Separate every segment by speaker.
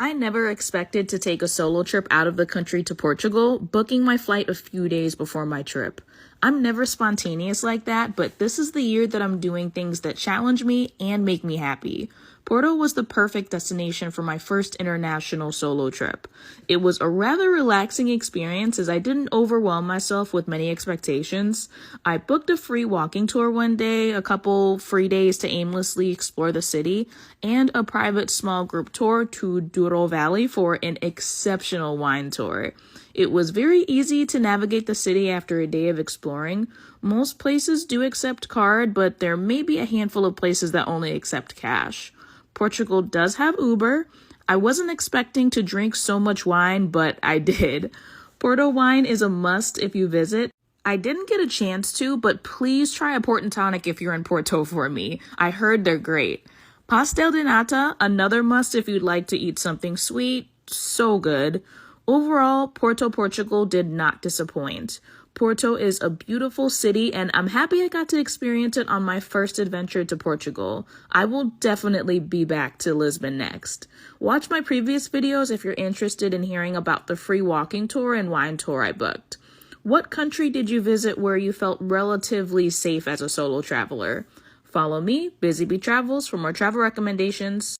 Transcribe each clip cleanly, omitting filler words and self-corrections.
Speaker 1: I never expected to take a solo trip out of the country to Portugal, booking my flight a few days before my trip. I'm never spontaneous like that, but this is the year that I'm doing things that challenge me and make me happy. Porto was the perfect destination for my first international solo trip. It was a rather relaxing experience as I didn't overwhelm myself with many expectations. I booked a free walking tour one day, a couple free days to aimlessly explore the city, and a private small group tour to Douro Valley for an exceptional wine tour. It was very easy to navigate the city after a day of exploring. Most places do accept card, but there may be a handful of places that only accept cash. Portugal does have Uber. I wasn't expecting to drink so much wine, but I did. Porto wine is a must if you visit. I didn't get a chance to, but please try a port and tonic if you're in Porto for me. I heard they're great. Pastel de nata, another must if you'd like to eat something sweet. So good. Overall, Porto, Portugal did not disappoint. Porto is a beautiful city, and I'm happy I got to experience it on my first adventure to Portugal. I will definitely be back to Lisbon next. Watch my previous videos if you're interested in hearing about the free walking tour and wine tour I booked. What country did you visit where you felt relatively safe as a solo traveler? Follow me, Busy Bee Travels, for more travel recommendations.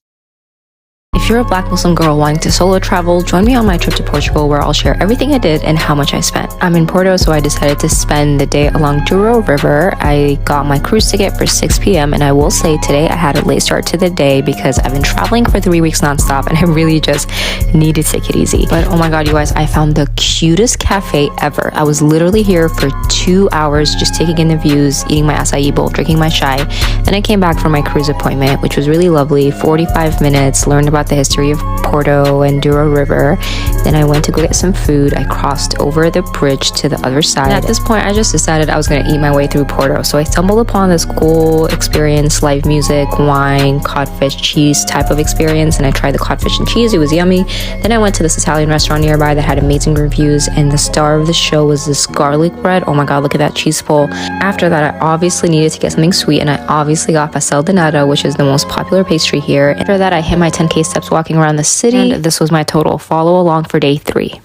Speaker 2: If you're a Black Muslim girl wanting to solo travel, join me on my trip to Portugal where I'll share everything I did and how much I spent. I'm in Porto, so I decided to spend the day along Douro River. I got my cruise ticket for 6 p.m. and I will say today I had a late start to the day because I've been traveling for 3 weeks nonstop and I really just needed to take it easy. But oh my god, you guys, I found the cutest cafe ever. I was literally here for 2 hours just taking in the views, eating my acai bowl, drinking my chai. Then I came back from my cruise appointment, which was really lovely. 45 minutes, learned about the history of Porto and Douro River. Then I went to go get some food. I crossed over the bridge to the other side. And at this point, I just decided I was going to eat my way through Porto. So I stumbled upon this cool experience, live music, wine, codfish, cheese type of experience. And I tried the codfish and cheese. It was yummy. Then I went to this Italian restaurant nearby that had amazing reviews. And the star of the show was this garlic bread. Oh my god, look at that cheese pull. After that, I obviously needed to get something sweet. And I obviously got pastel de nata, which is the most popular pastry here. After that, I hit my 10K steps walking around the city, and this was my total. Follow along for day 3.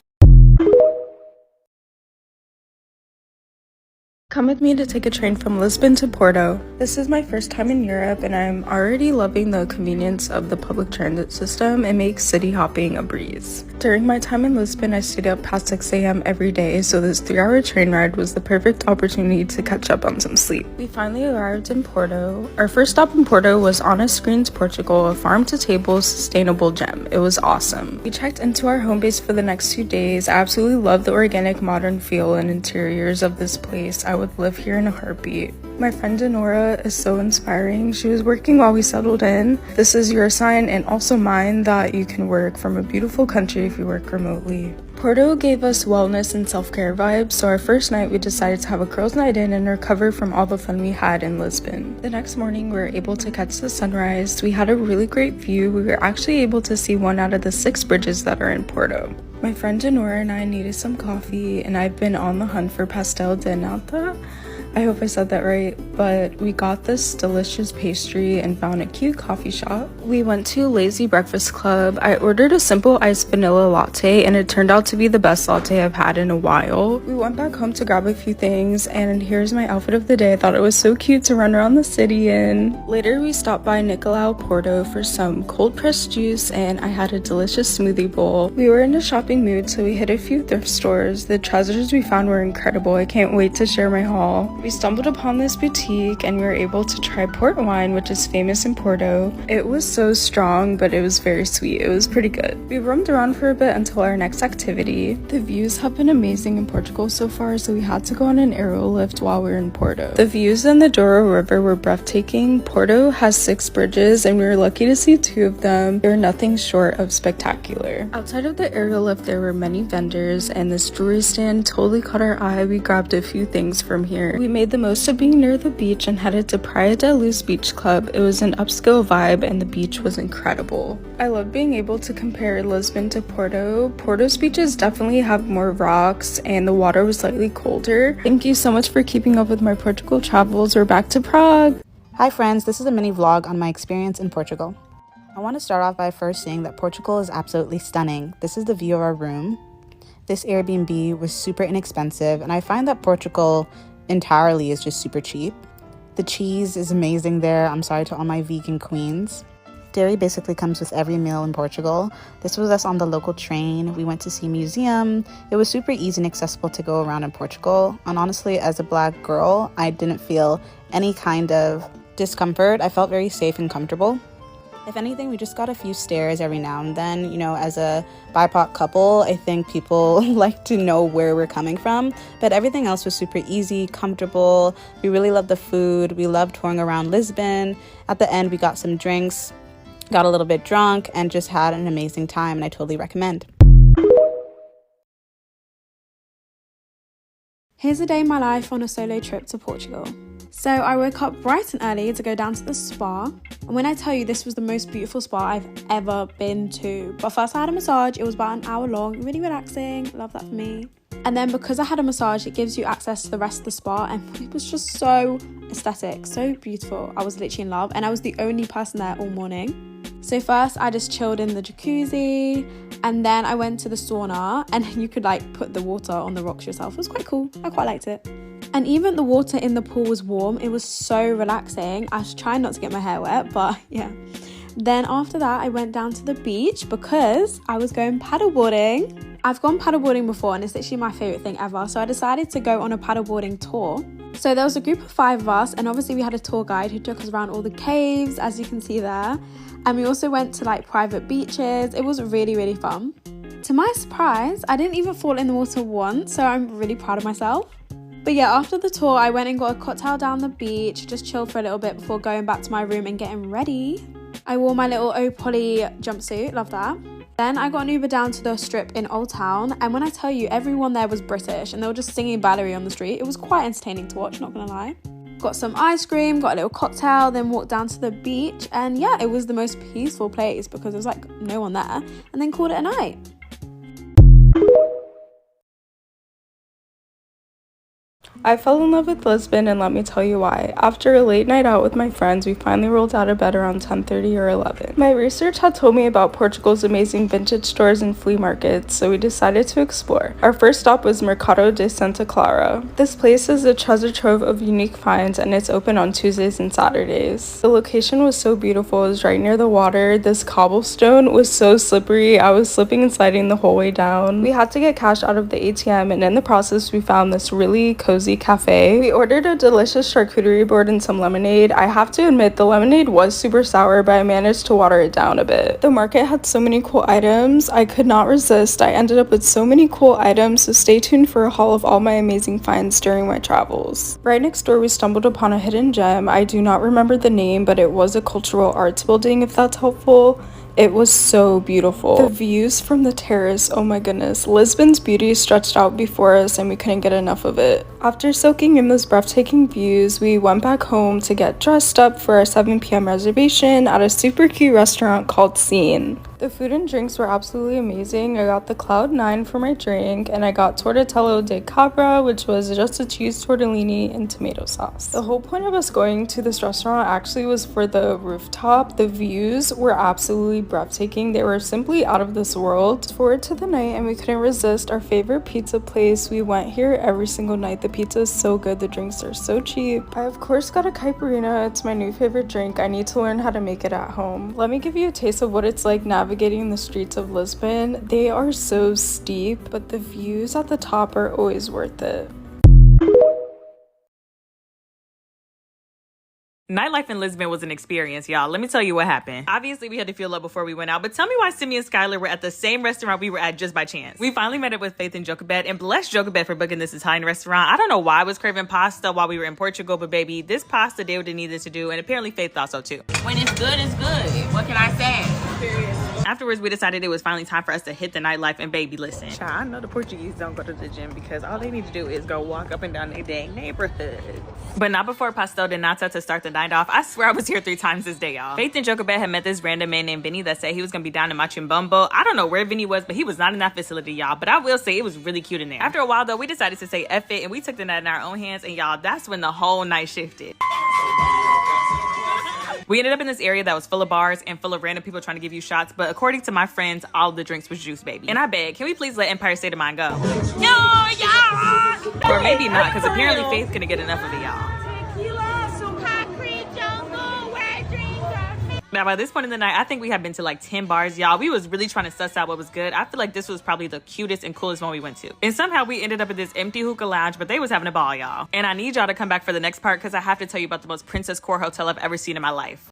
Speaker 3: Come with me to take a train from Lisbon to Porto. This is my first time in Europe and I'm already loving the convenience of the public transit system. It makes city hopping a breeze. During my time in Lisbon, I stayed up past 6 a.m. every day, so this 3-hour train ride was the perfect opportunity to catch up on some sleep. We finally arrived in Porto. Our first stop in Porto was Honest Greens, Portugal, a farm-to-table sustainable gem. It was awesome. We checked into our home base for the next 2 days. I absolutely love the organic modern feel and interiors of this place. I would live here in a heartbeat. My friend Denora is so inspiring. She was working while we settled in. This is your sign and also mine that you can work from a beautiful country if you work remotely. Porto gave us wellness and self-care vibes, so our first night we decided to have a girls' night in and recover from all the fun we had in Lisbon. The next morning we were able to catch the sunrise. We had a really great view. We were actually able to see 1 out of the 6 bridges that are in Porto. My friend Denora and I needed some coffee, and I've been on the hunt for pastel de nata. I hope I said that right, but we got this delicious pastry and found a cute coffee shop. We went to Lazy Breakfast Club. I ordered a simple iced vanilla latte and it turned out to be the best latte I've had in a while. We went back home to grab a few things and here's my outfit of the day. I thought it was so cute to run around the city in. Later we stopped by Nicolau Porto for some cold pressed juice and I had a delicious smoothie bowl. We were in a shopping mood so we hit a few thrift stores. The treasures we found were incredible. I can't wait to share my haul. We stumbled upon this boutique and we were able to try port wine, which is famous in Porto. It was so strong, but it was very sweet. It was pretty good. We roamed around for a bit until our next activity. The views have been amazing in Portugal so far, so we had to go on an aerial lift while we were in Porto. The views in the Douro River were breathtaking. Porto has 6 bridges and we were lucky to see 2 of them. They were nothing short of spectacular. Outside of the aerial lift, there were many vendors and this jewelry stand totally caught our eye. We grabbed a few things from here. We made the most of being near the beach and headed to Praia da Luz Beach Club. It was an upscale vibe and the beach was incredible. I love being able to compare Lisbon to Porto. Porto's beaches definitely have more rocks and the water was slightly colder. Thank you so much for keeping up with my Portugal travels. We're back to Prague.
Speaker 4: Hi friends, this is a mini vlog on my experience in Portugal. I want to start off by first saying that Portugal is absolutely stunning. This is the view of our room. This Airbnb was super inexpensive, and I find that Portugal entirely is just super cheap. The cheese is amazing there. I'm sorry to all my vegan queens. Dairy basically comes with every meal in Portugal. This was us on the local train. We went to see a museum. It was super easy and accessible to go around in Portugal. And honestly, as a Black girl, I didn't feel any kind of discomfort. I felt very safe and comfortable. If anything, we just got a few stares every now and then. You know, as a BIPOC couple, I think people like to know where we're coming from. But everything else was super easy, comfortable. We really loved the food. We loved touring around Lisbon. At the end, we got some drinks, got a little bit drunk, and just had an amazing time, and I totally recommend.
Speaker 5: Here's a day in my life on a solo trip to Portugal. So I woke up bright and early to go down to the spa. And when I tell you this was the most beautiful spa I've ever been to. But first I had a massage. It was about an hour long, really relaxing. Love that for me. And then because I had a massage, it gives you access to the rest of the spa. And it was just so aesthetic, so beautiful. I was literally in love. And I was the only person there all morning. So first I just chilled in the jacuzzi. And then I went to the sauna. And you could like put the water on the rocks yourself. It was quite cool. I quite liked it. And even the water in the pool was warm. It was so relaxing. I was trying not to get my hair wet, but yeah. Then after that, I went down to the beach because I was going paddleboarding. I've gone paddleboarding before and it's literally my favorite thing ever. So I decided to go on a paddleboarding tour. So there was a group of 5 of us, and obviously we had a tour guide who took us around all the caves, as you can see there. And we also went to like private beaches. It was really, really fun. To my surprise, I didn't even fall in the water once, so I'm really proud of myself. But yeah, after the tour, I went and got a cocktail down the beach, just chilled for a little bit before going back to my room and getting ready. I wore my little Opoly jumpsuit, love that. Then I got an Uber down to the strip in Old Town, and when I tell you, everyone there was British and they were just singing Valerie on the street. It was quite entertaining to watch, not gonna lie. Got some ice cream, got a little cocktail, then walked down to the beach, and yeah, it was the most peaceful place because there was like no one there, and then called it a night.
Speaker 3: I fell in love with Lisbon, and let me tell you why. After a late night out with my friends, we finally rolled out of bed around 10:30 or 11. My research had told me about Portugal's amazing vintage stores and flea markets, so we decided to explore. Our first stop was Mercado de Santa Clara. This place is a treasure trove of unique finds, and it's open on Tuesdays and Saturdays. The location was so beautiful. It was right near the water. This cobblestone was so slippery. I was slipping and sliding the whole way down. We had to get cash out of the ATM, and in the process, we found this really cozy cafe. We ordered a delicious charcuterie board and some lemonade. I have to admit, the lemonade was super sour, but I managed to water it down a bit. The market had so many cool items. I could not resist. I ended up with so many cool items, so stay tuned for a haul of all my amazing finds during my travels. Right next door, we stumbled upon a hidden gem. I do not remember the name, but it was a cultural arts building, if that's helpful. It was so beautiful. The views from the terrace, oh my goodness. Lisbon's beauty stretched out before us and we couldn't get enough of it. After soaking in those breathtaking views, we went back home to get dressed up for our 7 p.m. reservation at a super cute restaurant called Scene. The food and drinks were absolutely amazing. I got the Cloud 9 for my drink, and I got Tortatello de Cabra, which was just a cheese tortellini and tomato sauce. The whole point of us going to this restaurant actually was for the rooftop. The views were absolutely breathtaking. They were simply out of this world. Forward to the night, and we couldn't resist our favorite pizza place. We went here every single night. The pizza is so good. The drinks are so cheap. I of course got a caipirinha. It's my new favorite drink. I need to learn how to make it at home. Let me give you a taste of what it's like navigating the streets of Lisbon. They are so steep, but the views at the top are always worth it.
Speaker 1: Nightlife in Lisbon was an experience, y'all. Let me tell you what happened. Obviously, we had to fuel up before we went out, but tell me why Simi and Skylar were at the same restaurant we were at just by chance. We finally met up with Faith and Jochebed, and bless Jochebed for booking this Italian restaurant. I don't know why I was craving pasta while we were in Portugal, but baby, this pasta did what it needed to do, and apparently Faith thought so too. When it's good, it's good. What can I say? Period. Afterwards, we decided it was finally time for us to hit the nightlife, and baby, listen. Child, I know the Portuguese don't go to the gym because all they need to do is go walk up and down their dang neighborhood. But not before Pastel de Nata to start the night off. I swear I was here 3 times this day, y'all. Faith and Jochebed had met this random man named Vinny that said he was gonna be down in Machimbombo. I don't know where Vinny was, but he was not in that facility, y'all. But I will say it was really cute in there. After a while, though, we decided to say F it, and we took the night in our own hands, and y'all, that's when the whole night shifted.
Speaker 6: We ended up in this area that was full of bars and full of random people trying to give you shots, but according to my friends, all of the drinks was juice, baby. And I beg, can we please let Empire State of Mind go? No, yeah! Or maybe not, because apparently Faith couldn't get enough of it, y'all. Now, by this point in the night, I think we had been to like 10 bars, y'all. We was really trying to suss out what was good. I feel like this was probably the cutest and coolest one we went to. And somehow we ended up at this empty hookah lounge, but they was having a ball, y'all. And I need y'all to come back for the next part because I have to tell you about the most princess core hotel I've ever seen in my life.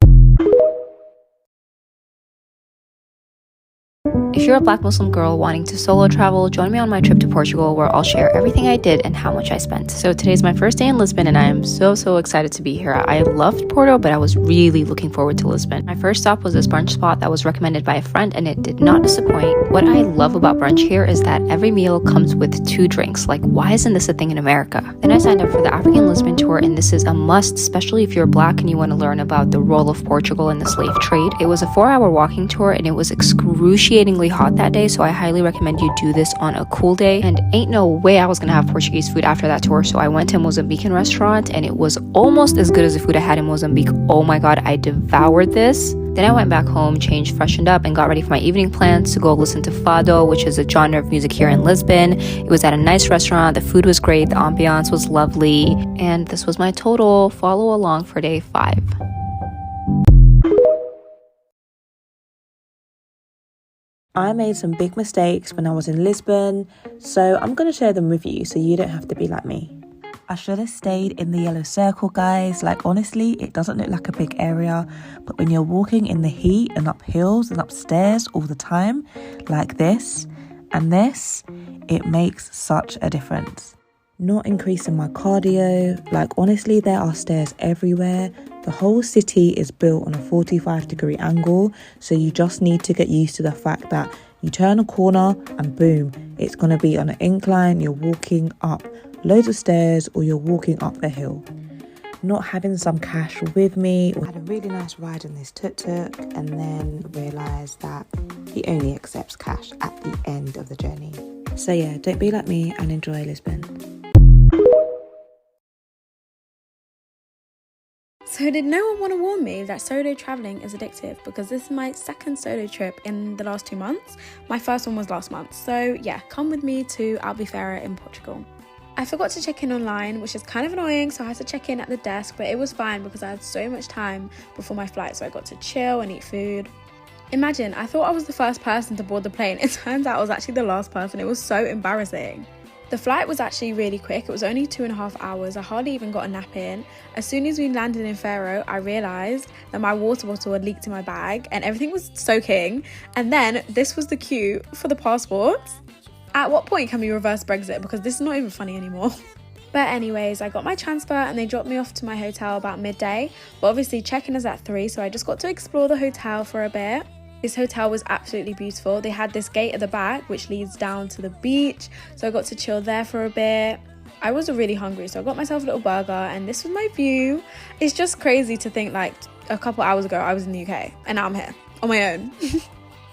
Speaker 2: If you're a Black Muslim girl wanting to solo travel, join me on my trip to Portugal where I'll share everything I did and how much I spent. So today's my first day in Lisbon and I am so excited to be here. I loved Porto, but I was really looking forward to Lisbon. My first stop was this brunch spot that was recommended by a friend and it did not disappoint. What I love about brunch here is that every meal comes with 2 drinks. Like, why isn't this a thing in America? Then I signed up for the African Lisbon tour and this is a must, especially if you're Black and you want to learn about the role of Portugal in the slave trade. It was a 4-hour walking tour and it was excruciatingly hot that day, so I highly recommend you do this on a cool day. And ain't no way I was gonna have Portuguese food after that tour, so I went to a Mozambican restaurant and it was almost as good as the food I had in Mozambique. Oh my god, I devoured this. Then I went back home, changed, freshened up, and got ready for my evening plans to go listen to fado, which is a genre of music here in Lisbon. It was at a nice restaurant, the food was great, the ambiance was lovely, and this was my total. Follow along for day 5.
Speaker 7: I made some big mistakes when I was in Lisbon, so I'm going to share them with you so you don't have to be like me. I should have stayed in the yellow circle, guys. Like, honestly, it doesn't look like a big area, but when you're walking in the heat and up hills and upstairs all the time, like this and this, it makes such a difference. Not increasing my cardio. Like, honestly, there are stairs everywhere. The whole city is built on a 45-degree angle, so you just need to get used to the fact that you turn a corner and boom, it's going to be on an incline. You're walking up loads of stairs or you're walking up the hill. Not having some cash with me. I had a really nice ride in this tuk-tuk and then realised that he only accepts cash at the end of the journey. So yeah, don't be like me and enjoy Lisbon.
Speaker 5: So did no one want to warn me that solo travelling is addictive? Because this is my second solo trip in the last 2 months. My first one was last month. So yeah, come with me to Albufeira in Portugal. I forgot to check in online, which is kind of annoying, so I had to check in at the desk, but it was fine because I had so much time before my flight, so I got to chill and eat food. Imagine, I thought I was the first person to board the plane. It turns out I was actually the last person. It was so embarrassing. The flight was actually really quick. It was only 2.5 hours. I hardly even got a nap in. As soon as we landed in Faro, I realised that my water bottle had leaked in my bag and everything was soaking. And then this was the queue for the passports. At what point can we reverse Brexit? Because this is not even funny anymore. But anyways, I got my transfer and they dropped me off to my hotel about midday. But obviously check-in is at 3, so I just got to explore the hotel for a bit. This hotel was absolutely beautiful. They had this gate at the back which leads down to the beach, so I got to chill there for a bit. I was really hungry, so I got myself a little burger and this was my view. It's just crazy to think like a couple hours ago I was in the UK and now I'm here on my own.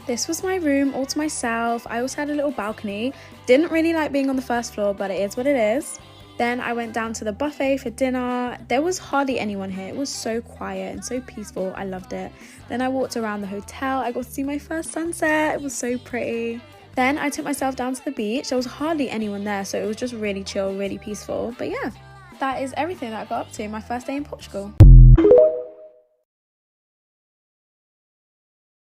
Speaker 5: This was my room all to myself. I also had a little balcony. Didn't really like being on the first floor, but it is what it is. Then I went down to the buffet for dinner. There was hardly anyone here. It was so quiet and so peaceful. I loved it. Then I walked around the hotel. I got to see my first sunset. It was so pretty. Then I took myself down to the beach. There was hardly anyone there, so it was just really chill, really peaceful. But yeah, that is everything that I got up to my first day in Portugal.